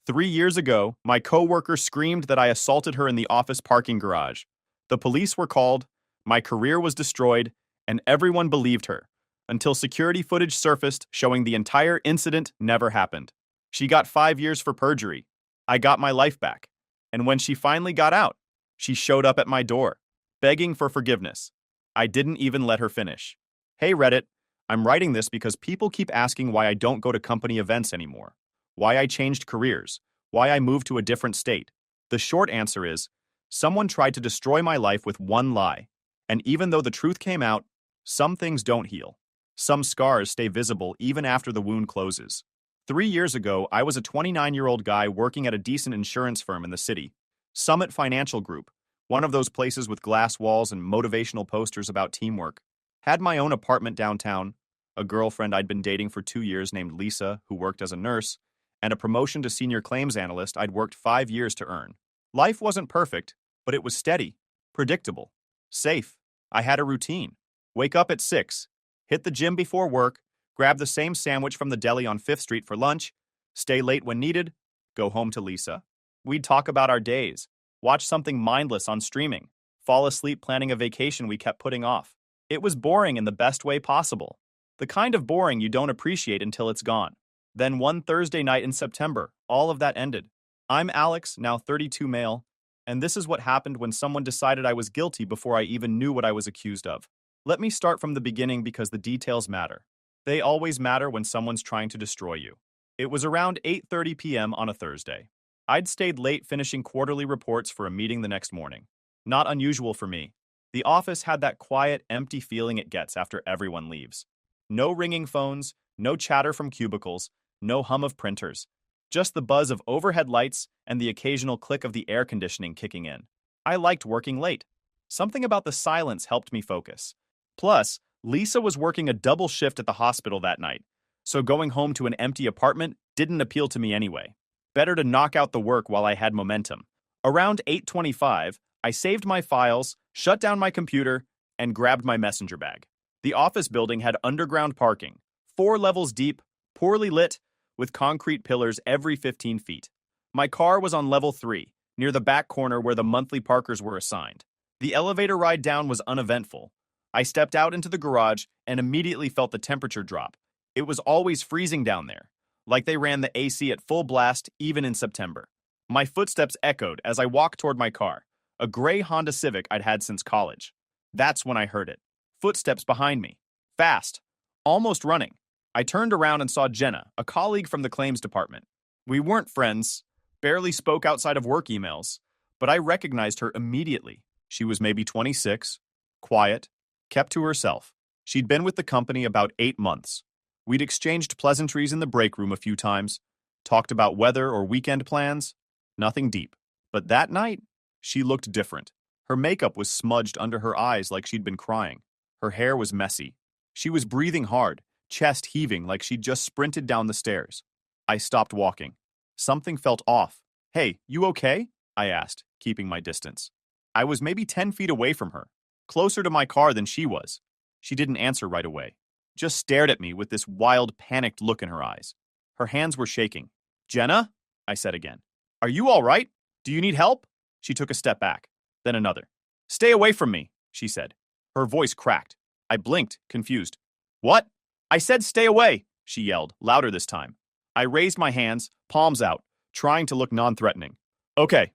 3 years ago, my coworker screamed that I assaulted her in the office parking garage. The police were called, my career was destroyed, and everyone believed her, until security footage surfaced showing the entire incident never happened. She got 5 years for perjury. I got my life back. And when she finally got out, she showed up at my door, begging for forgiveness. I didn't even let her finish. Hey Reddit, I'm writing this because people keep asking why I don't go to company events anymore, why I changed careers, why I moved to a different state. The short answer is, someone tried to destroy my life with one lie. And even though the truth came out, some things don't heal. Some scars stay visible even after the wound closes. 3 years ago, I was a 29-year-old guy working at a decent insurance firm in the city, Summit Financial Group, one of those places with glass walls and motivational posters about teamwork. Had my own apartment downtown, a girlfriend I'd been dating for 2 years named Lisa, who worked as a nurse, and a promotion to senior claims analyst I'd worked 5 years to earn. Life wasn't perfect, but it was steady, predictable, safe. I had a routine. Wake up at 6, hit the gym before work, grab the same sandwich from the deli on 5th Street for lunch, stay late when needed, go home to Lisa. We'd talk about our days, watch something mindless on streaming, fall asleep planning a vacation we kept putting off. It was boring in the best way possible. The kind of boring you don't appreciate until it's gone. Then one Thursday night in September, all of that ended. I'm Alex, now 32 male, and this is what happened when someone decided I was guilty before I even knew what I was accused of. Let me start from the beginning because the details matter. They always matter when someone's trying to destroy you. It was around 8:30 p.m. on a Thursday. I'd stayed late finishing quarterly reports for a meeting the next morning. Not unusual for me. The office had that quiet, empty feeling it gets after everyone leaves. No ringing phones, no chatter from cubicles, no hum of printers. Just the buzz of overhead lights and the occasional click of the air conditioning kicking in. I liked working late. Something about the silence helped me focus. Plus, Lisa was working a double shift at the hospital that night, so going home to an empty apartment didn't appeal to me anyway. Better to knock out the work while I had momentum. Around 8:25, I saved my files, shut down my computer, and grabbed my messenger bag. The office building had underground parking, 4 levels deep, poorly lit, with concrete pillars every 15 feet. My car was on level 3, near the back corner where the monthly parkers were assigned. The elevator ride down was uneventful. I stepped out into the garage and immediately felt the temperature drop. It was always freezing down there, like they ran the AC at full blast even in September. My footsteps echoed as I walked toward my car, a gray Honda Civic I'd had since college. That's when I heard it. Footsteps behind me. Fast. Almost running. I turned around and saw Jenna, a colleague from the claims department. We weren't friends, barely spoke outside of work emails, but I recognized her immediately. She was maybe 26, quiet, kept to herself. She'd been with the company about 8 months. We'd exchanged pleasantries in the break room a few times, talked about weather or weekend plans. Nothing deep. But that night, she looked different. Her makeup was smudged under her eyes like she'd been crying. Her hair was messy. She was breathing hard, chest heaving like she'd just sprinted down the stairs. I stopped walking. Something felt off. Hey, you okay? I asked, keeping my distance. I was maybe 10 feet away from her, closer to my car than she was. She didn't answer right away, just stared at me with this wild, panicked look in her eyes. Her hands were shaking. Jenna? I said again. Are you all right? Do you need help? She took a step back, then another. Stay away from me, she said. Her voice cracked. I blinked, confused. What? I said stay away, she yelled, louder this time. I raised my hands, palms out, trying to look non-threatening. Okay,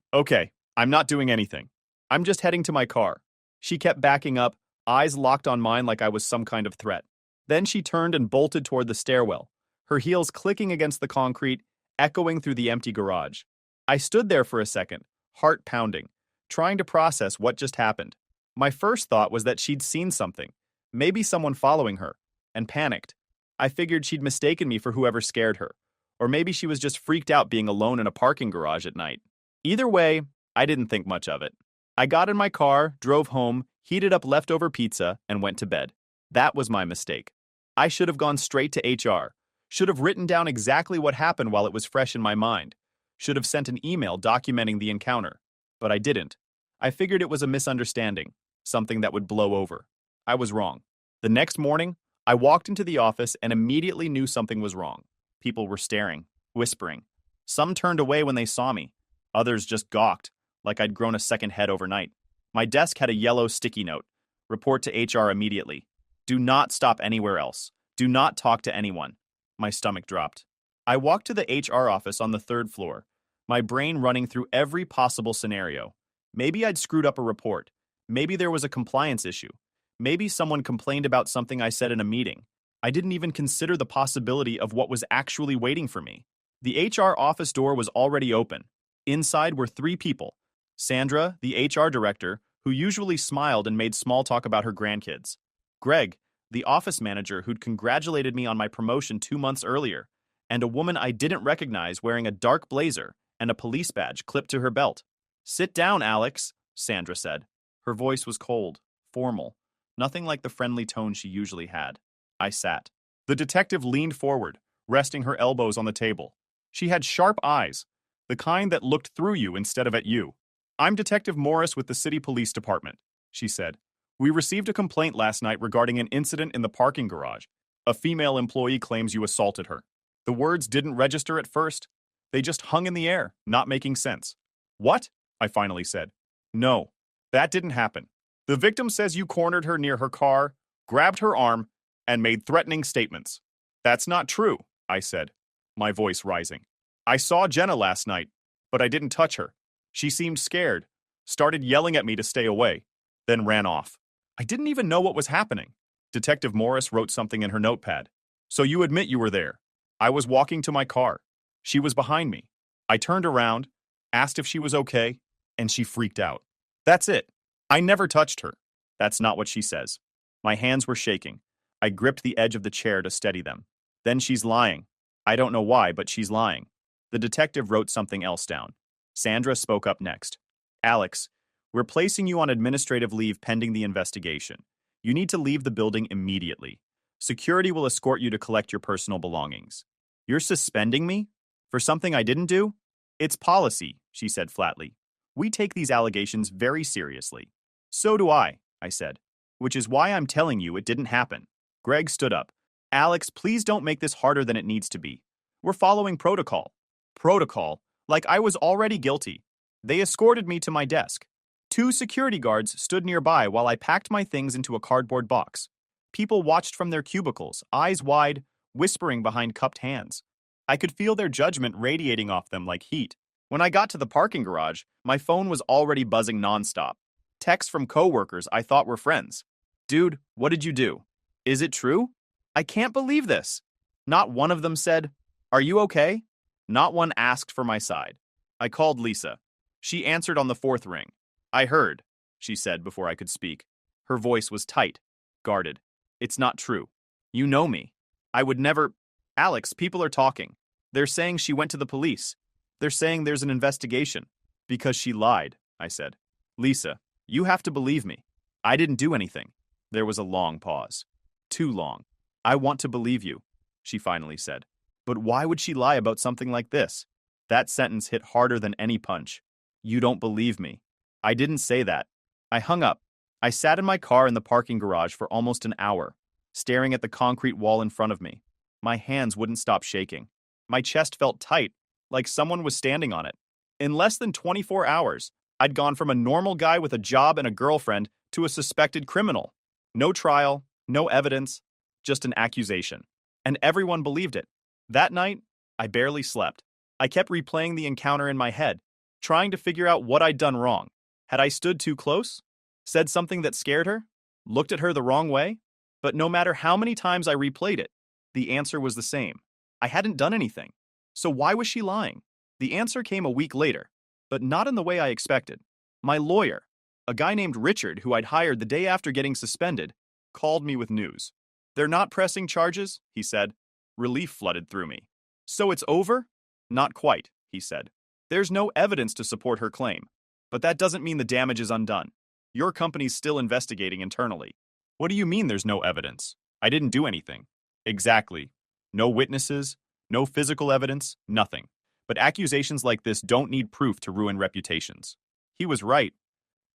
I'm not doing anything. I'm just heading to my car. She kept backing up, eyes locked on mine like I was some kind of threat. Then she turned and bolted toward the stairwell, her heels clicking against the concrete, echoing through the empty garage. I stood there for a second, heart pounding, trying to process what just happened. My first thought was that she'd seen something, maybe someone following her, and panicked. I figured she'd mistaken me for whoever scared her, or maybe she was just freaked out being alone in a parking garage at night. Either way, I didn't think much of it. I got in my car, drove home, heated up leftover pizza, and went to bed. That was my mistake. I should have gone straight to HR, should have written down exactly what happened while it was fresh in my mind, should have sent an email documenting the encounter, but I didn't. I figured it was a misunderstanding, something that would blow over. I was wrong. The next morning, I walked into the office and immediately knew something was wrong. People were staring, whispering. Some turned away when they saw me. Others just gawked, like I'd grown a second head overnight. My desk had a yellow sticky note. Report to HR immediately. Do not stop anywhere else. Do not talk to anyone. My stomach dropped. I walked to the HR office on the third floor, my brain running through every possible scenario. Maybe I'd screwed up a report. Maybe there was a compliance issue. Maybe someone complained about something I said in a meeting. I didn't even consider the possibility of what was actually waiting for me. The HR office door was already open. Inside were 3 people. Sandra, the HR director, who usually smiled and made small talk about her grandkids. Greg, the office manager who'd congratulated me on my promotion 2 months earlier, and a woman I didn't recognize wearing a dark blazer and a police badge clipped to her belt. "Sit down, Alex," Sandra said. Her voice was cold, formal, nothing like the friendly tone she usually had. I sat. The detective leaned forward, resting her elbows on the table. She had sharp eyes, the kind that looked through you instead of at you. "I'm Detective Morris with the City Police Department," she said. "We received a complaint last night regarding an incident in the parking garage. A female employee claims you assaulted her." The words didn't register at first. They just hung in the air, not making sense. "What?" I finally said. "No, that didn't happen. The victim says you cornered her near her car, grabbed her arm, and made threatening statements." "That's not true," I said, my voice rising. "I saw Jenna last night, but I didn't touch her. She seemed scared, started yelling at me to stay away, then ran off. I didn't even know what was happening." Detective Morris wrote something in her notepad. "So you admit you were there." I was walking to my car. She was behind me. I turned around, asked if she was okay, and she freaked out. That's it. I never touched her. That's not what she says. My hands were shaking. I gripped the edge of the chair to steady them. Then she's lying. I don't know why, but she's lying. The detective wrote something else down. Sandra spoke up next. "Alex, we're placing you on administrative leave pending the investigation. You need to leave the building immediately. Security will escort you to collect your personal belongings." "You're suspending me? For something I didn't do?" "It's policy," she said flatly. "We take these allegations very seriously." "So do I," said. "Which is why I'm telling you it didn't happen." Greg stood up. "Alex, please don't make this harder than it needs to be. We're following protocol." "Protocol? Like I was already guilty." They escorted me to my desk. 2 security guards stood nearby while I packed my things into a cardboard box. People watched from their cubicles, eyes wide, whispering behind cupped hands. I could feel their judgment radiating off them like heat. When I got to the parking garage, my phone was already buzzing nonstop. Texts from coworkers I thought were friends. "Dude, what did you do? Is it true? I can't believe this." Not one of them said, "Are you okay?" Not one asked for my side. I called Lisa. She answered on the 4th ring. "I heard," she said before I could speak. Her voice was tight, guarded. "It's not true. You know me. I would never—" "Alex, people are talking. They're saying she went to the police. They're saying there's an investigation." "Because she lied," I said. "Lisa, you have to believe me. I didn't do anything." There was a long pause. Too long. "I want to believe you," she finally said. "But why would she lie about something like this?" That sentence hit harder than any punch. "You don't believe me." I didn't say that. I hung up. I sat in my car in the parking garage for almost an hour, staring at the concrete wall in front of me. My hands wouldn't stop shaking. My chest felt tight, like someone was standing on it. In less than 24 hours, I'd gone from a normal guy with a job and a girlfriend to a suspected criminal. No trial, no evidence, just an accusation. And everyone believed it. That night, I barely slept. I kept replaying the encounter in my head, trying to figure out what I'd done wrong. Had I stood too close? Said something that scared her? Looked at her the wrong way? But no matter how many times I replayed it, the answer was the same. I hadn't done anything. So why was she lying? The answer came a week later, but not in the way I expected. My lawyer, a guy named Richard who I'd hired the day after getting suspended, called me with news. "They're not pressing charges," he said. Relief flooded through me. "So it's over?" "Not quite," he said. "There's no evidence to support her claim. But that doesn't mean the damage is undone. Your company's still investigating internally." "What do you mean there's no evidence? I didn't do anything." "Exactly. No witnesses, no physical evidence, nothing. But accusations like this don't need proof to ruin reputations." He was right.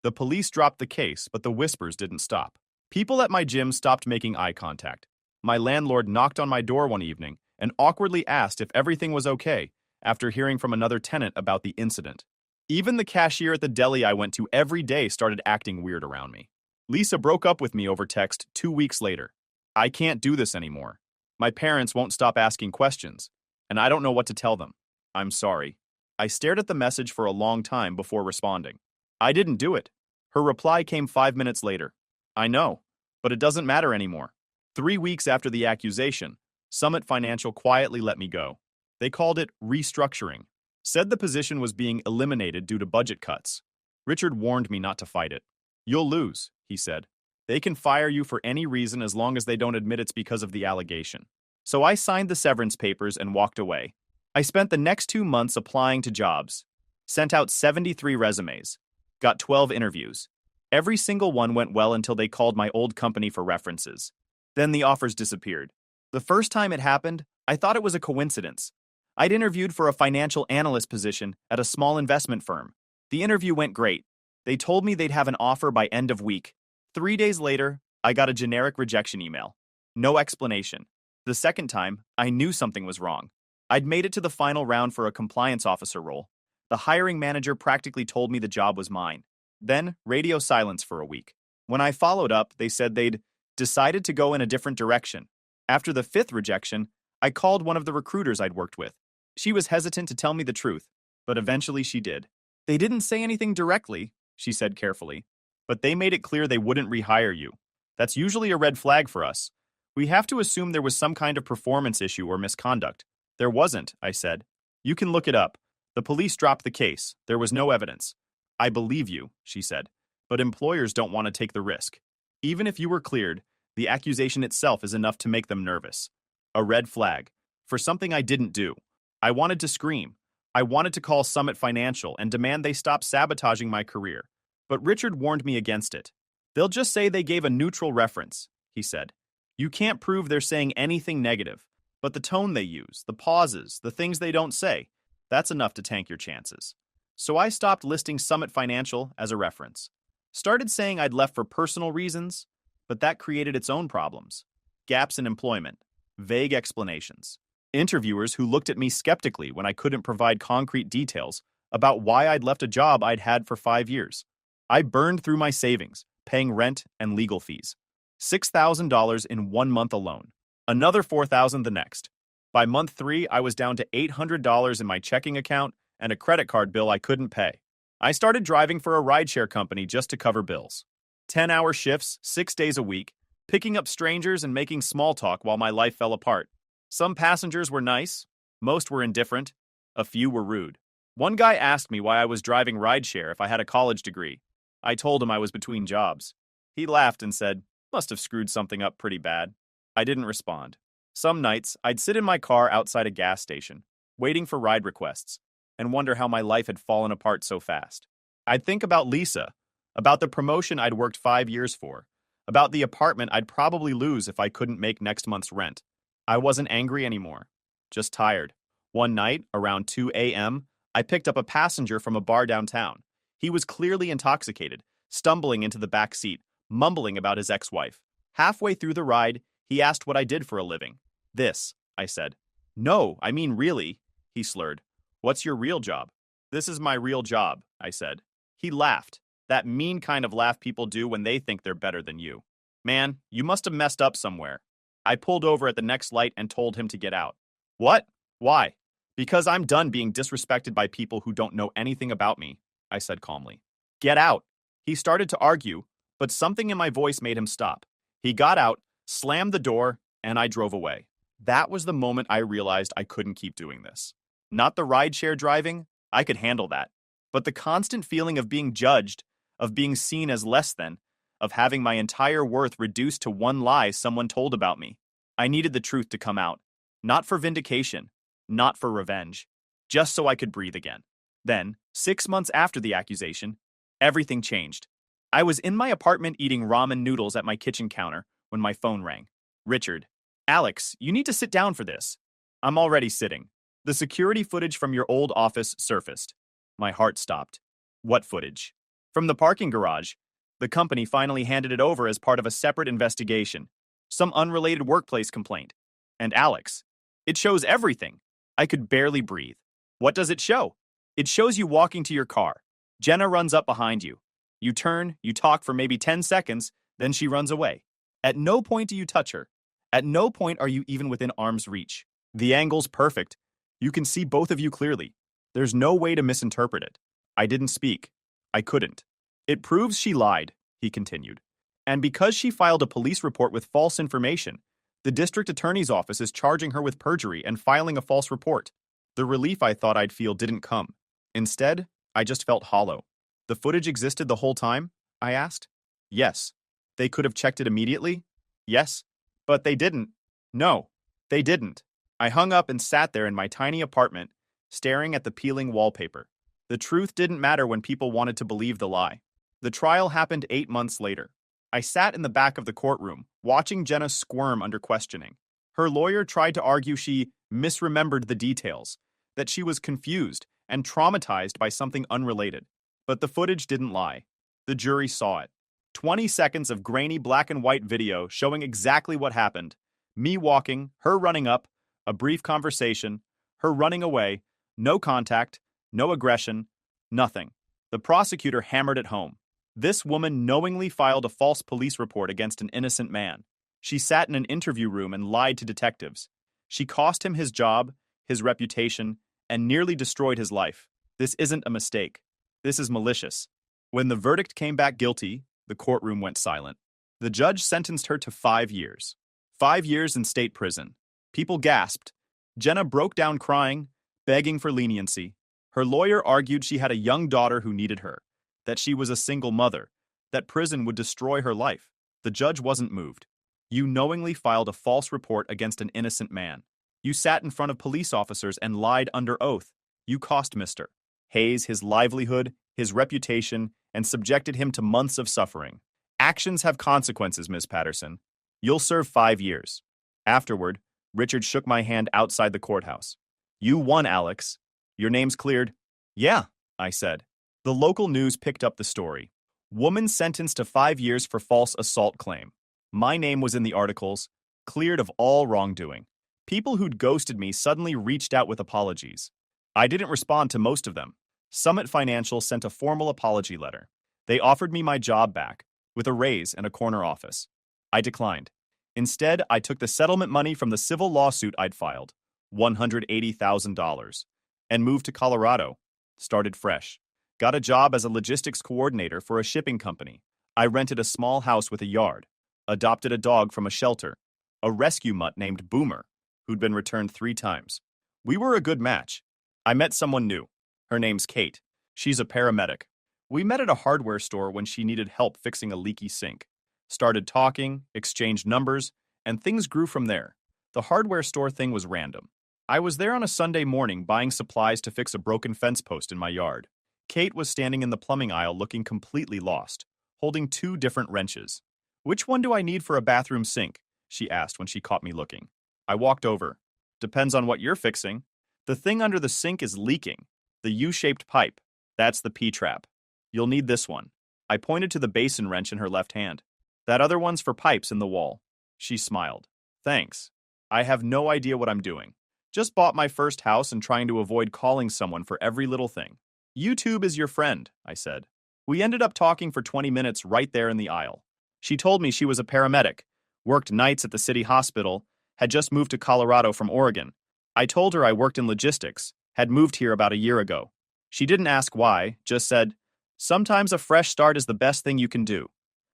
The police dropped the case, but the whispers didn't stop. People at my gym stopped making eye contact. My landlord knocked on my door one evening and awkwardly asked if everything was okay, after hearing from another tenant about the incident. Even the cashier at the deli I went to every day started acting weird around me. Lisa broke up with me over text 2 weeks later. I can't do this anymore. My parents won't stop asking questions, and I don't know what to tell them. I'm sorry. I stared at the message for a long time before responding. I didn't do it. Her reply came 5 minutes later. I know, but it doesn't matter anymore. 3 weeks after the accusation, Summit Financial quietly let me go. They called it restructuring, said the position was being eliminated due to budget cuts. Richard warned me not to fight it. You'll lose, he said. They can fire you for any reason as long as they don't admit it's because of the allegation. So I signed the severance papers and walked away. I spent the next 2 months applying to jobs, sent out 73 resumes, got 12 interviews. Every single one went well until they called my old company for references. Then the offers disappeared. The first time it happened, I thought it was a coincidence. I'd interviewed for a financial analyst position at a small investment firm. The interview went great. They told me they'd have an offer by end of week. 3 days later, I got a generic rejection email. No explanation. The second time, I knew something was wrong. I'd made it to the final round for a compliance officer role. The hiring manager practically told me the job was mine. Then, radio silence for a week. When I followed up, they said they'd decided to go in a different direction. After the 5th rejection, I called one of the recruiters I'd worked with. She was hesitant to tell me the truth, but eventually she did. They didn't say anything directly, she said carefully, but they made it clear they wouldn't rehire you. That's usually a red flag for us. We have to assume there was some kind of performance issue or misconduct. There wasn't, I said. You can look it up. The police dropped the case. There was no evidence. I believe you, she said, but employers don't want to take the risk. Even if you were cleared, the accusation itself is enough to make them nervous. A red flag. For something I didn't do. I wanted to scream. I wanted to call Summit Financial and demand they stop sabotaging my career. But Richard warned me against it. They'll just say they gave a neutral reference, he said. You can't prove they're saying anything negative. But the tone they use, the pauses, the things they don't say, that's enough to tank your chances. So I stopped listing Summit Financial as a reference. Started saying I'd left for personal reasons, but that created its own problems. Gaps in employment, vague explanations. Interviewers who looked at me skeptically when I couldn't provide concrete details about why I'd left a job I'd had for 5 years. I burned through my savings, paying rent and legal fees. $6,000 in 1 month alone. Another $4,000 the next. By month 3, I was down to $800 in my checking account and a credit card bill I couldn't pay. I started driving for a rideshare company just to cover bills. 10-hour shifts, 6 days a week, picking up strangers and making small talk while my life fell apart. Some passengers were nice, most were indifferent, a few were rude. One guy asked me why I was driving rideshare if I had a college degree. I told him I was between jobs. He laughed and said, "Must have screwed something up pretty bad." I didn't respond. Some nights, I'd sit in my car outside a gas station, waiting for ride requests, and wonder how my life had fallen apart so fast. I'd think about Lisa, about the promotion I'd worked 5 years for, about the apartment I'd probably lose if I couldn't make next month's rent. I wasn't angry anymore, just tired. One night, around 2 a.m., I picked up a passenger from a bar downtown. He was clearly intoxicated, stumbling into the back seat, mumbling about his ex-wife. Halfway through the ride, he asked what I did for a living. "This," I said. "No, I mean really," he slurred. "What's your real job?" "This is my real job," I said. He laughed, that mean kind of laugh people do when they think they're better than you. "Man, you must have messed up somewhere." I pulled over at the next light and told him to get out. "What? Why?" "Because I'm done being disrespected by people who don't know anything about me," I said calmly. "Get out." He started to argue, but something in my voice made him stop. He got out, slammed the door, and I drove away. That was the moment I realized I couldn't keep doing this. Not the rideshare driving, I could handle that. But the constant feeling of being judged, of being seen as less than, of having my entire worth reduced to one lie someone told about me. I needed the truth to come out. Not for vindication, not for revenge, just so I could breathe again. Then, 6 months after the accusation, everything changed. I was in my apartment eating ramen noodles at my kitchen counter when my phone rang. "Richard, Alex, you need to sit down for this." "I'm already sitting." "The security footage from your old office surfaced." My heart stopped. "What footage?" "From the parking garage. The company finally handed it over as part of a separate investigation. Some unrelated workplace complaint. And Alex, it shows everything." I could barely breathe. What does it show? It shows you walking to your car. Jenna runs up behind you. You turn, you talk for maybe 10 seconds, then she runs away. At no point do you touch her. At no point are you even within arm's reach. The angle's perfect. You can see both of you clearly. There's no way to misinterpret it. I didn't speak. I couldn't. It proves she lied, he continued. And because she filed a police report with false information, the district attorney's office is charging her with perjury and filing a false report. The relief I thought I'd feel didn't come. Instead, I just felt hollow. The footage existed the whole time? I asked. Yes. They could have checked it immediately? Yes. But they didn't. No, they didn't. I hung up and sat there in my tiny apartment, staring at the peeling wallpaper. The truth didn't matter when people wanted to believe the lie. The trial happened 8 months later. I sat in the back of the courtroom, watching Jenna squirm under questioning. Her lawyer tried to argue she misremembered the details, that she was confused and traumatized by something unrelated. But the footage didn't lie. The jury saw it. 20 seconds of grainy black and white video showing exactly what happened. Me walking, her running up, a brief conversation, her running away, no contact, no aggression, nothing. The prosecutor hammered it home. This woman knowingly filed a false police report against an innocent man. She sat in an interview room and lied to detectives. She cost him his job, his reputation, and nearly destroyed his life. This isn't a mistake. This is malicious. When the verdict came back guilty, the courtroom went silent. The judge sentenced her to 5 years. 5 years in state prison. People gasped. Jenna broke down crying, begging for leniency. Her lawyer argued she had a young daughter who needed her, that she was a single mother, that prison would destroy her life. The judge wasn't moved. You knowingly filed a false report against an innocent man. You sat in front of police officers and lied under oath. You cost Mr. Hayes his livelihood, his reputation, and subjected him to months of suffering. Actions have consequences, Miss Patterson. You'll serve 5 years. Afterward, Richard shook my hand outside the courthouse. You won, Alex. Your name's cleared. Yeah, I said. The local news picked up the story. Woman sentenced to 5 years for false assault claim. My name was in the articles, cleared of all wrongdoing. People who'd ghosted me suddenly reached out with apologies. I didn't respond to most of them. Summit Financial sent a formal apology letter. They offered me my job back, with a raise and a corner office. I declined. Instead, I took the settlement money from the civil lawsuit I'd filed, $180,000, and moved to Colorado. Started fresh. Got a job as a logistics coordinator for a shipping company. I rented a small house with a yard. Adopted a dog from a shelter, a rescue mutt named Boomer, who'd been returned 3 times. We were a good match. I met someone new. Her name's Kate. She's a paramedic. We met at a hardware store when she needed help fixing a leaky sink. Started talking, exchanged numbers, and things grew from there. The hardware store thing was random. I was there on a Sunday morning buying supplies to fix a broken fence post in my yard. Kate was standing in the plumbing aisle looking completely lost, holding 2 different wrenches. Which one do I need for a bathroom sink? She asked when she caught me looking. I walked over. Depends on what you're fixing. The thing under the sink is leaking. The U-shaped pipe. That's the P-trap. You'll need this one. I pointed to the basin wrench in her left hand. That other one's for pipes in the wall. She smiled. Thanks. I have no idea what I'm doing. Just bought my first house and trying to avoid calling someone for every little thing. YouTube is your friend, I said. We ended up talking for 20 minutes right there in the aisle. She told me she was a paramedic, worked nights at the city hospital, had just moved to Colorado from Oregon. I told her I worked in logistics, had moved here about a year ago. She didn't ask why, just said, sometimes a fresh start is the best thing you can do.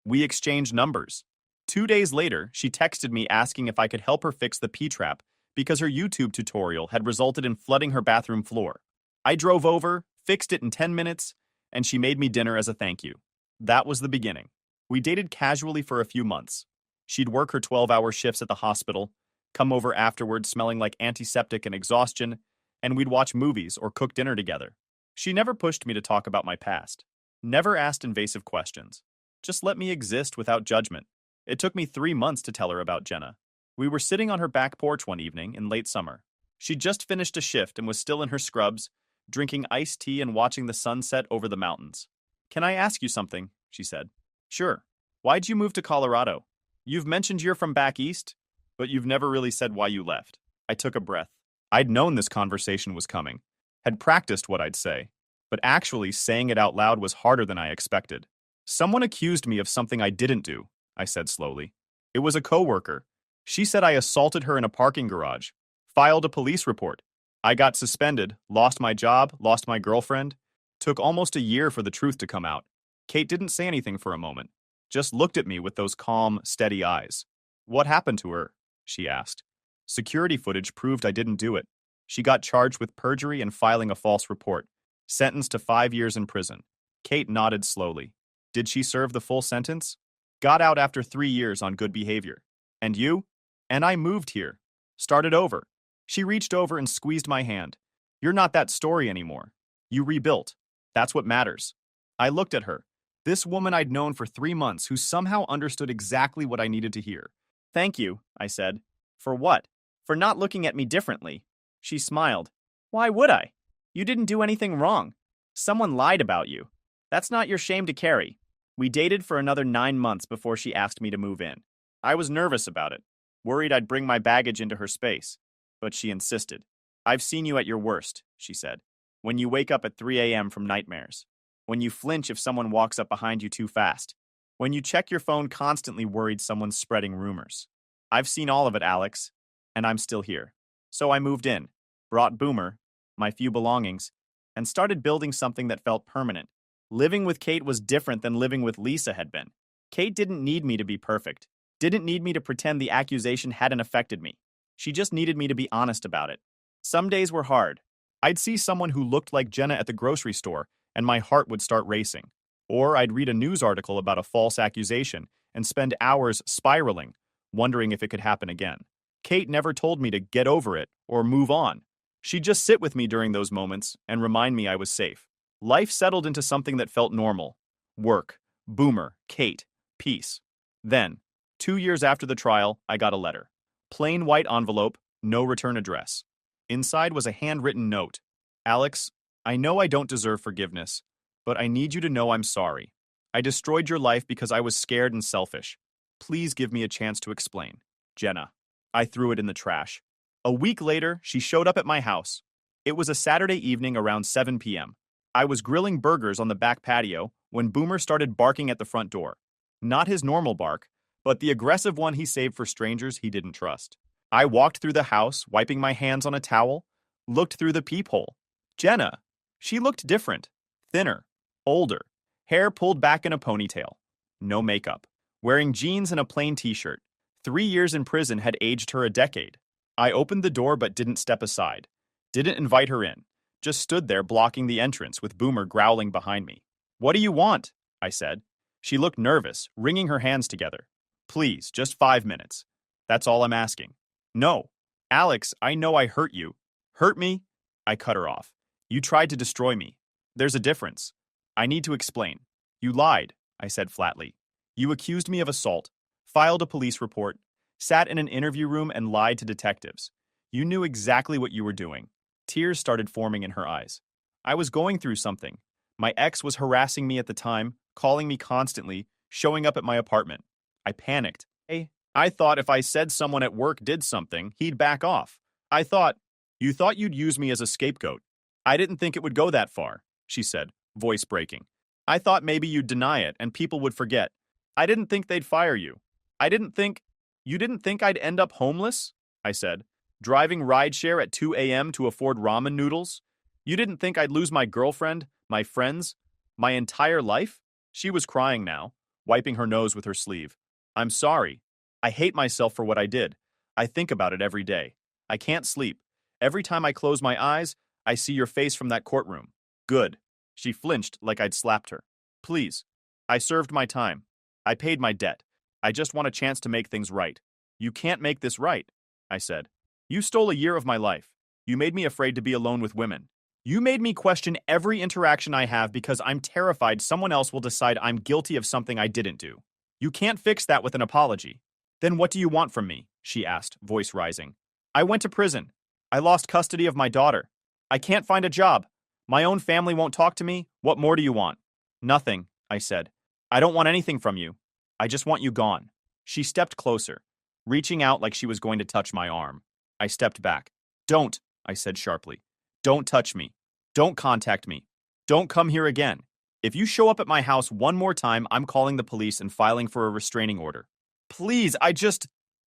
We exchanged numbers. 2 days later, she texted me asking if I could help her fix the P-trap because her YouTube tutorial had resulted in flooding her bathroom floor. I drove over, fixed it in 10 minutes, and she made me dinner as a thank you. That was the beginning. We dated casually for a few months. She'd work her 12-hour shifts at the hospital, come over afterwards smelling like antiseptic and exhaustion, and we'd watch movies or cook dinner together. She never pushed me to talk about my past. Never asked invasive questions. Just let me exist without judgment. It took me 3 months to tell her about Jenna. We were sitting on her back porch one evening in late summer. She'd just finished a shift and was still in her scrubs, drinking iced tea and watching the sunset over the mountains. Can I ask you something? She said. Sure. Why'd you move to Colorado? You've mentioned you're from back east, but you've never really said why you left. I took a breath. I'd known this conversation was coming. had practiced what I'd say, but actually saying it out loud was harder than I expected. Someone accused me of something I didn't do, I said slowly. It was a coworker. She said I assaulted her in a parking garage, filed a police report. I got suspended, lost my job, lost my girlfriend. Took almost a year for the truth to come out. Kate didn't say anything for a moment, just looked at me with those calm, steady eyes. What happened to her? She asked. Security footage proved I didn't do it. She got charged with perjury and filing a false report, sentenced to 5 years in prison. Kate nodded slowly. Did she serve the full sentence? Got out after 3 years on good behavior. And you? And I moved here. Started over. She reached over and squeezed my hand. You're not that story anymore. You rebuilt. That's what matters. I looked at her. This woman I'd known for 3 months who somehow understood exactly what I needed to hear. Thank you, I said. For what? For not looking at me differently. She smiled. Why would I? You didn't do anything wrong. Someone lied about you. That's not your shame to carry. We dated for another 9 months before she asked me to move in. I was nervous about it, worried I'd bring my baggage into her space. But she insisted. I've seen you at your worst, she said. When you wake up at 3 a.m. from nightmares. When you flinch if someone walks up behind you too fast. When you check your phone constantly worried someone's spreading rumors. I've seen all of it, Alex. And I'm still here. So I moved in, brought Boomer, my few belongings, and started building something that felt permanent. Living with Kate was different than living with Lisa had been. Kate didn't need me to be perfect. Didn't need me to pretend the accusation hadn't affected me. She just needed me to be honest about it. Some days were hard. I'd see someone who looked like Jenna at the grocery store, and my heart would start racing. Or I'd read a news article about a false accusation and spend hours spiraling, wondering if it could happen again. Kate never told me to get over it or move on. She'd just sit with me during those moments and remind me I was safe. Life settled into something that felt normal. Work, Boomer, Kate, peace. Then, 2 years after the trial, I got a letter. Plain white envelope, no return address. Inside was a handwritten note. Alex, I know I don't deserve forgiveness, but I need you to know I'm sorry. I destroyed your life because I was scared and selfish. Please give me a chance to explain. Jenna. I threw it in the trash. A week later, she showed up at my house. It was a Saturday evening around 7 p.m. I was grilling burgers on the back patio when Boomer started barking at the front door. Not his normal bark, but the aggressive one he saved for strangers he didn't trust. I walked through the house, wiping my hands on a towel, looked through the peephole. Jenna. She looked different, thinner, older, hair pulled back in a ponytail. No makeup. Wearing jeans and a plain t-shirt. 3 years in prison had aged her a decade. I opened the door but didn't step aside. Didn't invite her in. Just stood there blocking the entrance with Boomer growling behind me. What do you want? I said. She looked nervous, wringing her hands together. Please, just 5 minutes. That's all I'm asking. No. Alex, I know I hurt you. Hurt me? I cut her off. You tried to destroy me. There's a difference. I need to explain. You lied, I said flatly. You accused me of assault, filed a police report, sat in an interview room and lied to detectives. You knew exactly what you were doing. Tears started forming in her eyes. I was going through something. My ex was harassing me at the time, calling me constantly, showing up at my apartment. I panicked. I thought if I said someone at work did something, he'd back off. You thought you'd use me as a scapegoat. I didn't think it would go that far, she said, voice breaking. I thought maybe you'd deny it and people would forget. I didn't think they'd fire you. You didn't think I'd end up homeless? I said, driving rideshare at 2 a.m. to afford ramen noodles? You didn't think I'd lose my girlfriend, my friends, my entire life? She was crying now, wiping her nose with her sleeve. I'm sorry. I hate myself for what I did. I think about it every day. I can't sleep. Every time I close my eyes, I see your face from that courtroom. Good. She flinched like I'd slapped her. Please. I served my time. I paid my debt. I just want a chance to make things right. You can't make this right, I said. You stole a year of my life. You made me afraid to be alone with women. You made me question every interaction I have because I'm terrified someone else will decide I'm guilty of something I didn't do. You can't fix that with an apology. Then what do you want from me? She asked, voice rising. I went to prison. I lost custody of my daughter. I can't find a job. My own family won't talk to me. What more do you want? Nothing, I said. I don't want anything from you. I just want you gone. She stepped closer, reaching out like she was going to touch my arm. I stepped back. Don't, I said sharply. Don't touch me. Don't contact me. Don't come here again. If you show up at my house one more time, I'm calling the police and filing for a restraining order. Please,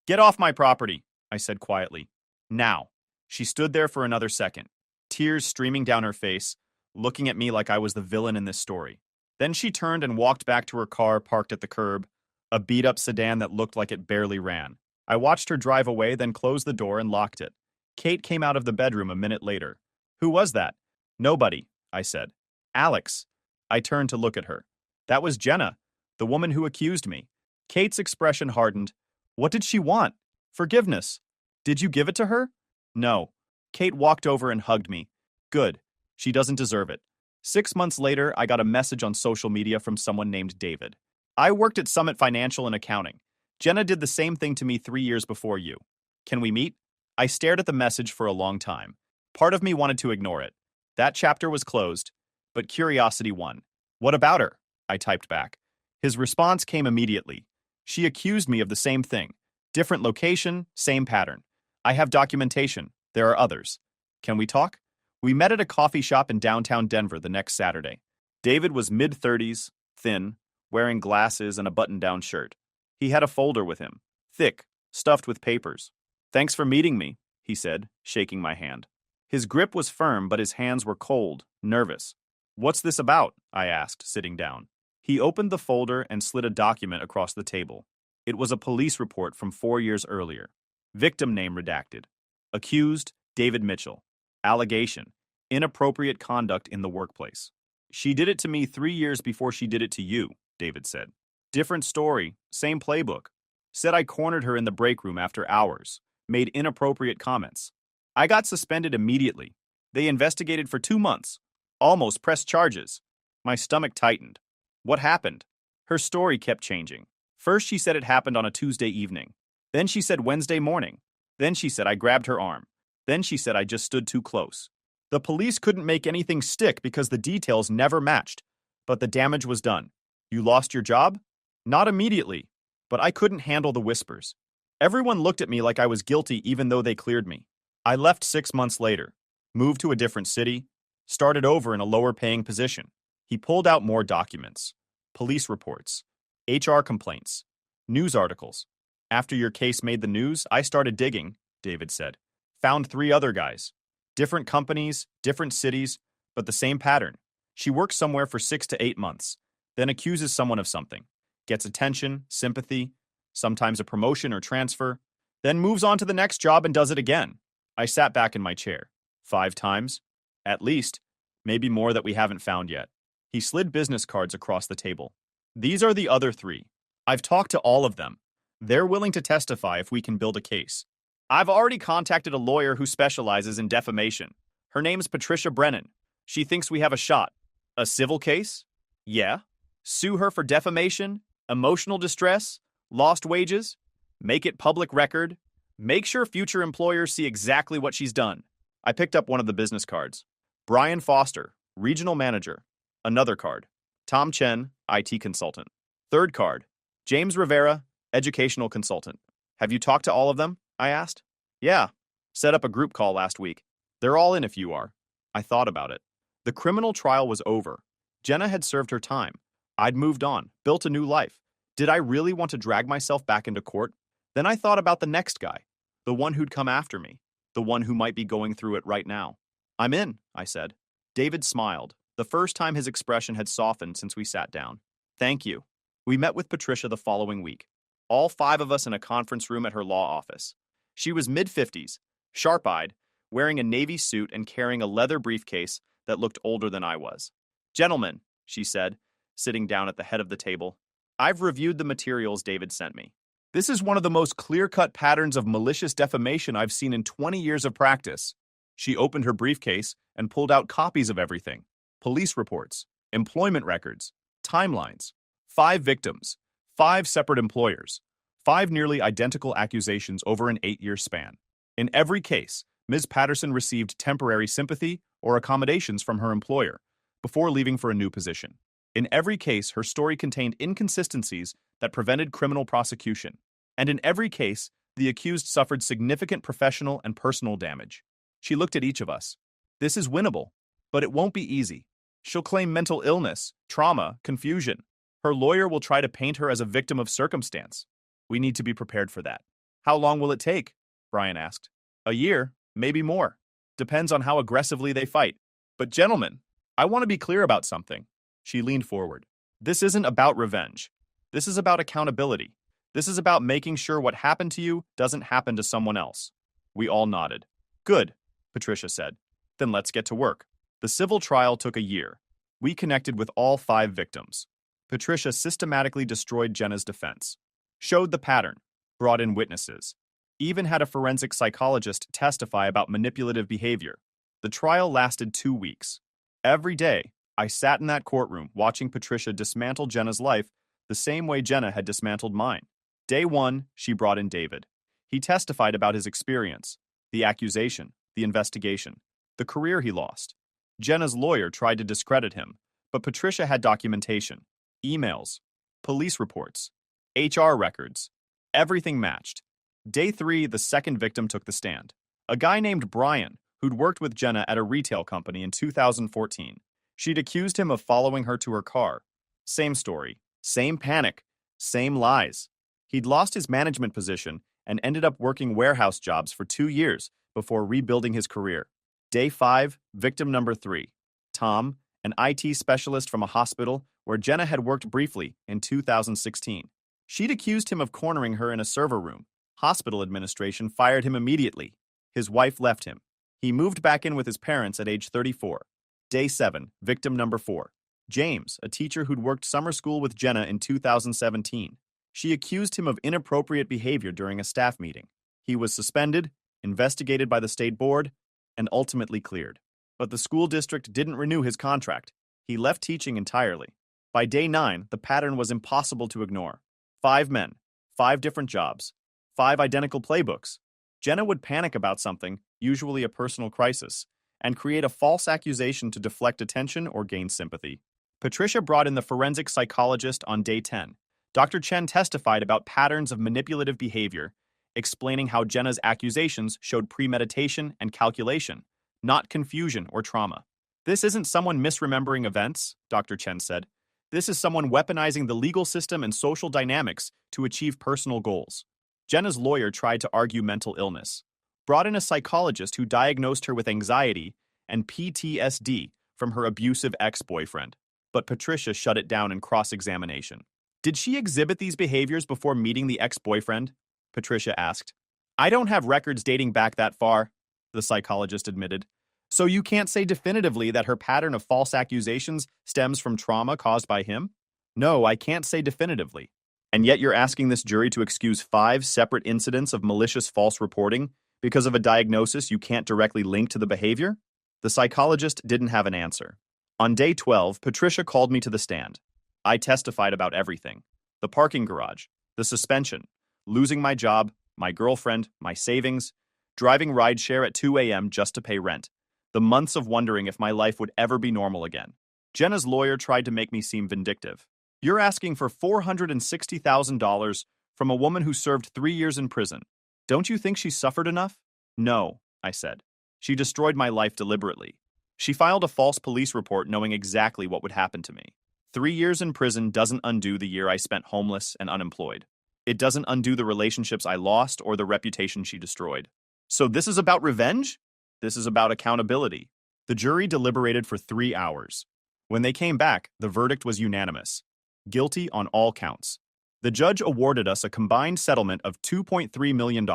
Get off my property, I said quietly. Now. She stood there for another second, tears streaming down her face, looking at me like I was the villain in this story. Then she turned and walked back to her car parked at the curb, a beat-up sedan that looked like it barely ran. I watched her drive away, then closed the door and locked it. Kate came out of the bedroom a minute later. Who was that? Nobody, I said. Alex. I turned to look at her. That was Jenna, the woman who accused me. Kate's expression hardened. What did she want? Forgiveness. Did you give it to her? No. Kate walked over and hugged me. Good. She doesn't deserve it. 6 months later, I got a message on social media from someone named David. I worked at Summit Financial and Accounting. Jenna did the same thing to me 3 years before you. Can we meet? I stared at the message for a long time. Part of me wanted to ignore it. That chapter was closed, but curiosity won. What about her? I typed back. His response came immediately. She accused me of the same thing. Different location, same pattern. I have documentation. There are others. Can we talk? We met at a coffee shop in downtown Denver the next Saturday. David was mid-30s, thin, wearing glasses and a button-down shirt. He had a folder with him, thick, stuffed with papers. Thanks for meeting me, he said, shaking my hand. His grip was firm, but his hands were cold, nervous. What's this about? I asked, sitting down. He opened the folder and slid a document across the table. It was a police report from 4 years earlier. Victim name redacted. Accused, David Mitchell. Allegation, inappropriate conduct in the workplace. She did it to me 3 years before she did it to you, David said. Different story, same playbook. Said I cornered her in the break room after hours. Made inappropriate comments. I got suspended immediately. They investigated for 2 months. Almost pressed charges. My stomach tightened. What happened? Her story kept changing. First she said it happened on a Tuesday evening. Then she said Wednesday morning. Then she said I grabbed her arm. Then she said I just stood too close. The police couldn't make anything stick because the details never matched. But the damage was done. You lost your job? Not immediately. But I couldn't handle the whispers. Everyone looked at me like I was guilty even though they cleared me. I left 6 months later. Moved to a different city. Started over in a lower-paying position. He pulled out more documents. Police reports. HR complaints. News articles. After your case made the news, I started digging, David said. Found 3 other guys. Different companies, different cities, but the same pattern. She works somewhere for 6 to 8 months, then accuses someone of something. Gets attention, sympathy, sometimes a promotion or transfer, then moves on to the next job and does it again. I sat back in my chair. 5 times? At least. Maybe more that we haven't found yet. He slid business cards across the table. These are the other 3. I've talked to all of them. They're willing to testify if we can build a case. I've already contacted a lawyer who specializes in defamation. Her name's Patricia Brennan. She thinks we have a shot. A civil case? Yeah. Sue her for defamation, emotional distress, lost wages, make it public record, make sure future employers see exactly what she's done. I picked up one of the business cards. Brian Foster, regional manager. Another card. Tom Chen, IT consultant. Third card. James Rivera, educational consultant. Have you talked to all of them? I asked. Yeah. Set up a group call last week. They're all in if you are. I thought about it. The criminal trial was over. Jenna had served her time. I'd moved on, built a new life. Did I really want to drag myself back into court? Then I thought about the next guy, the one who'd come after me, the one who might be going through it right now. I'm in, I said. David smiled, the first time his expression had softened since we sat down. Thank you. We met with Patricia the following week. All 5 of us in a conference room at her law office. She was mid-50s, sharp-eyed, wearing a navy suit and carrying a leather briefcase that looked older than I was. Gentlemen, she said, sitting down at the head of the table, I've reviewed the materials David sent me. This is one of the most clear-cut patterns of malicious defamation I've seen in 20 years of practice. She opened her briefcase and pulled out copies of everything. Police reports, employment records, timelines, 5 victims, 5 separate employers, 5 nearly identical accusations over an 8-year span. In every case, Ms. Patterson received temporary sympathy or accommodations from her employer before leaving for a new position. In every case, her story contained inconsistencies that prevented criminal prosecution. And in every case, the accused suffered significant professional and personal damage. She looked at each of us. This is winnable. But it won't be easy. She'll claim mental illness, trauma, confusion. Her lawyer will try to paint her as a victim of circumstance. We need to be prepared for that. How long will it take? Brian asked. A year, maybe more. Depends on how aggressively they fight. But gentlemen, I want to be clear about something. She leaned forward. This isn't about revenge. This is about accountability. This is about making sure what happened to you doesn't happen to someone else. We all nodded. Good, Patricia said. Then let's get to work. The civil trial took a year. We connected with all 5 victims. Patricia systematically destroyed Jenna's defense, showed the pattern, brought in witnesses, even had a forensic psychologist testify about manipulative behavior. The trial lasted 2 weeks. Every day, I sat in that courtroom watching Patricia dismantle Jenna's life the same way Jenna had dismantled mine. Day 1, she brought in David. He testified about his experience, the accusation, the investigation, the career he lost. Jenna's lawyer tried to discredit him, but Patricia had documentation, emails, police reports, HR records. Everything matched. Day 3, the second victim took the stand. A guy named Brian, who'd worked with Jenna at a retail company in 2014. She'd accused him of following her to her car. Same story, same panic, same lies. He'd lost his management position and ended up working warehouse jobs for 2 years before rebuilding his career. Day 5, victim number 3. Tom, an IT specialist from a hospital where Jenna had worked briefly in 2016. She'd accused him of cornering her in a server room. Hospital administration fired him immediately. His wife left him. He moved back in with his parents at age 34. Day 7, victim number 4. James, a teacher who'd worked summer school with Jenna in 2017. She accused him of inappropriate behavior during a staff meeting. He was suspended, investigated by the state board, and ultimately cleared. But the school district didn't renew his contract. He left teaching entirely. By day 9, the pattern was impossible to ignore. 5 men, 5 different jobs, 5 identical playbooks. Jenna would panic about something, usually a personal crisis, and create a false accusation to deflect attention or gain sympathy. Patricia brought in the forensic psychologist on day 10. Dr. Chen testified about patterns of manipulative behavior, explaining how Jenna's accusations showed premeditation and calculation, not confusion or trauma. This isn't someone misremembering events, Dr. Chen said. This is someone weaponizing the legal system and social dynamics to achieve personal goals. Jenna's lawyer tried to argue mental illness, brought in a psychologist who diagnosed her with anxiety and PTSD from her abusive ex-boyfriend. But Patricia shut it down in cross-examination. Did she exhibit these behaviors before meeting the ex-boyfriend? Patricia asked. I don't have records dating back that far, the psychologist admitted. So you can't say definitively that her pattern of false accusations stems from trauma caused by him? No, I can't say definitively. And yet you're asking this jury to excuse 5 separate incidents of malicious false reporting because of a diagnosis you can't directly link to the behavior? The psychologist didn't have an answer. On day 12, Patricia called me to the stand. I testified about everything. The parking garage, the suspension, losing my job, my girlfriend, my savings, driving rideshare at 2 a.m. just to pay rent, the months of wondering if my life would ever be normal again. Jenna's lawyer tried to make me seem vindictive. You're asking for $460,000 from a woman who served 3 years in prison. Don't you think she suffered enough? No, I said. She destroyed my life deliberately. She filed a false police report knowing exactly what would happen to me. 3 years in prison doesn't undo the year I spent homeless and unemployed. It doesn't undo the relationships I lost or the reputation she destroyed. So this is about revenge? This is about accountability. The jury deliberated for 3 hours. When they came back, the verdict was unanimous. Guilty on all counts. The judge awarded us a combined settlement of $2.3 million.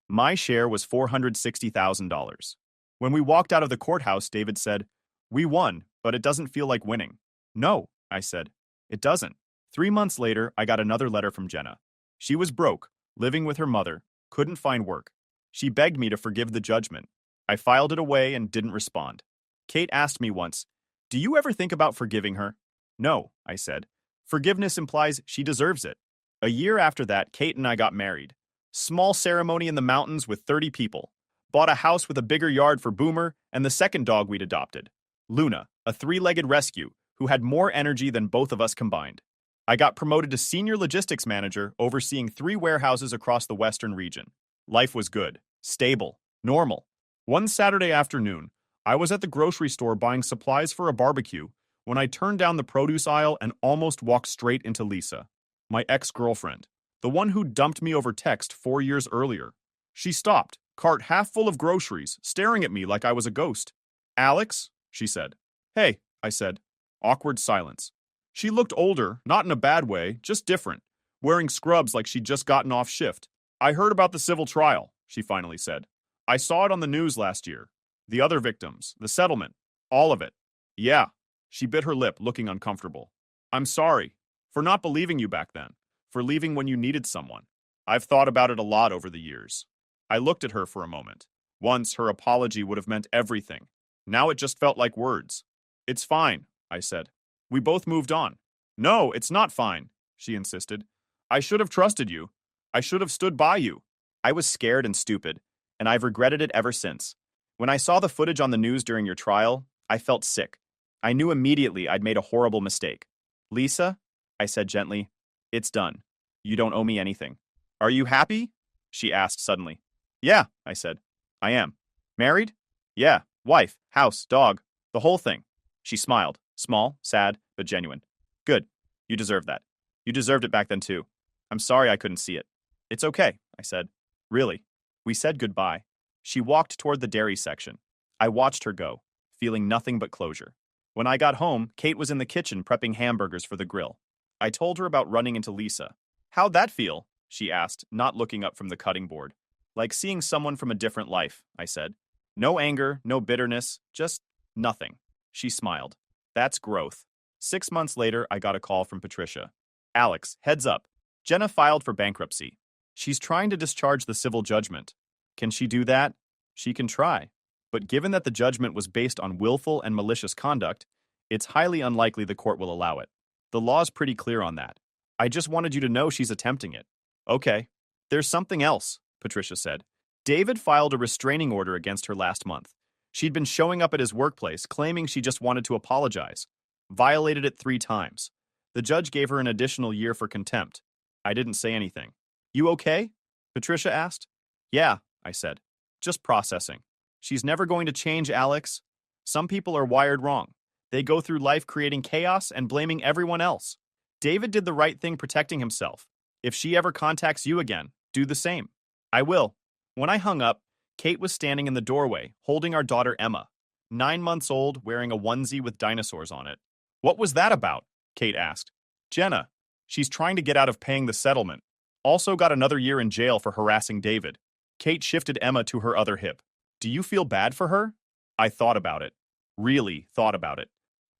My share was $460,000. When we walked out of the courthouse, David said, "We won, but it doesn't feel like winning." No, I said. It doesn't. 3 months later, I got another letter from Jenna. She was broke, living with her mother, couldn't find work. She begged me to forgive the judgment. I filed it away and didn't respond. Kate asked me once, "Do you ever think about forgiving her?" No, I said. Forgiveness implies she deserves it. A year after that, Kate and I got married. Small ceremony in the mountains with 30 people. Bought a house with a bigger yard for Boomer and the second dog we'd adopted, Luna, a 3-legged rescue who had more energy than both of us combined. I got promoted to senior logistics manager, overseeing 3 warehouses across the western region. Life was good, stable, normal. One Saturday afternoon, I was at the grocery store buying supplies for a barbecue when I turned down the produce aisle and almost walked straight into Lisa, my ex-girlfriend, the one who dumped me over text 4 years earlier. She stopped, cart half full of groceries, staring at me like I was a ghost. "Alex?" she said. "Hey," I said. Awkward silence. She looked older, not in a bad way, just different, wearing scrubs like she'd just gotten off shift. "I heard about the civil trial," she finally said. "I saw it on the news last year. The other victims, the settlement, all of it." "Yeah." She bit her lip, looking uncomfortable. "I'm sorry for not believing you back then, for leaving when you needed someone. I've thought about it a lot over the years." I looked at her for a moment. Once, her apology would have meant everything. Now it just felt like words. "It's fine," I said. "We both moved on." "No, it's not fine," she insisted. "I should have trusted you. I should have stood by you." I was scared and stupid, and I've regretted it ever since. When I saw the footage on the news during your trial, I felt sick. I knew immediately I'd made a horrible mistake. "Lisa," I said gently, "it's done. You don't owe me anything." "Are you happy?" she asked suddenly. "Yeah," I said. "I am." "Married?" "Yeah. Wife, house, dog, the whole thing." She smiled, small, sad, but genuine. "Good. You deserve that. You deserved it back then too. I'm sorry I couldn't see it." "It's okay," I said. "Really." We said goodbye. She walked toward the dairy section. I watched her go, feeling nothing but closure. When I got home, Kate was in the kitchen prepping hamburgers for the grill. I told her about running into Lisa. "How'd that feel?" she asked, not looking up from the cutting board. "Like seeing someone from a different life," I said. "No anger, no bitterness, just nothing." She smiled. "That's growth." 6 months later, I got a call from Patricia. "Alex, heads up. Jenna filed for bankruptcy. She's trying to discharge the civil judgment. Can she do that?" She can try. But given that the judgment was based on willful and malicious conduct, it's highly unlikely the court will allow it. The law's pretty clear on that. I just wanted you to know she's attempting it. "Okay. There's something else," Patricia said. "David filed a restraining order against her last month. She'd been showing up at his workplace, claiming she just wanted to apologize. Violated it 3 times. The judge gave her an additional year for contempt. I didn't say anything." "You okay?" Patricia asked. "Yeah," I said. "Just processing. She's never going to change, Alex. Some people are wired wrong. They go through life creating chaos and blaming everyone else. David did the right thing protecting himself. If she ever contacts you again, do the same." "I will." When I hung up, Kate was standing in the doorway, holding our daughter Emma, 9 months old, wearing a onesie with dinosaurs on it. "What was that about?" Kate asked. "Jenna. She's trying to get out of paying the settlement. Also got another year in jail for harassing David." Kate shifted Emma to her other hip. "Do you feel bad for her?" I thought about it. Really thought about it.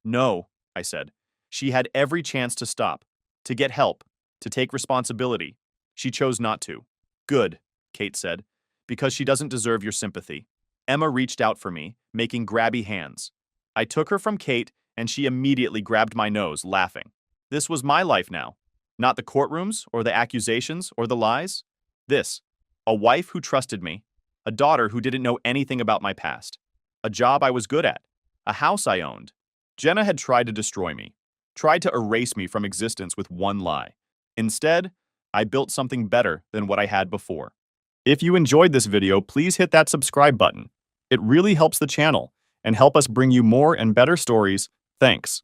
"No," I said. "She had every chance to stop, to get help, to take responsibility. She chose not to." "Good," Kate said, "because she doesn't deserve your sympathy." Emma reached out for me, making grabby hands. I took her from Kate, and she immediately grabbed my nose, laughing. This was my life now. Not the courtrooms, or the accusations, or the lies. This. A wife who trusted me. A daughter who didn't know anything about my past. A job I was good at. A house I owned. Jenna had tried to destroy me. Tried to erase me from existence with one lie. Instead, I built something better than what I had before. If you enjoyed this video, please hit that subscribe button. It really helps the channel and help us bring you more and better stories. Thanks.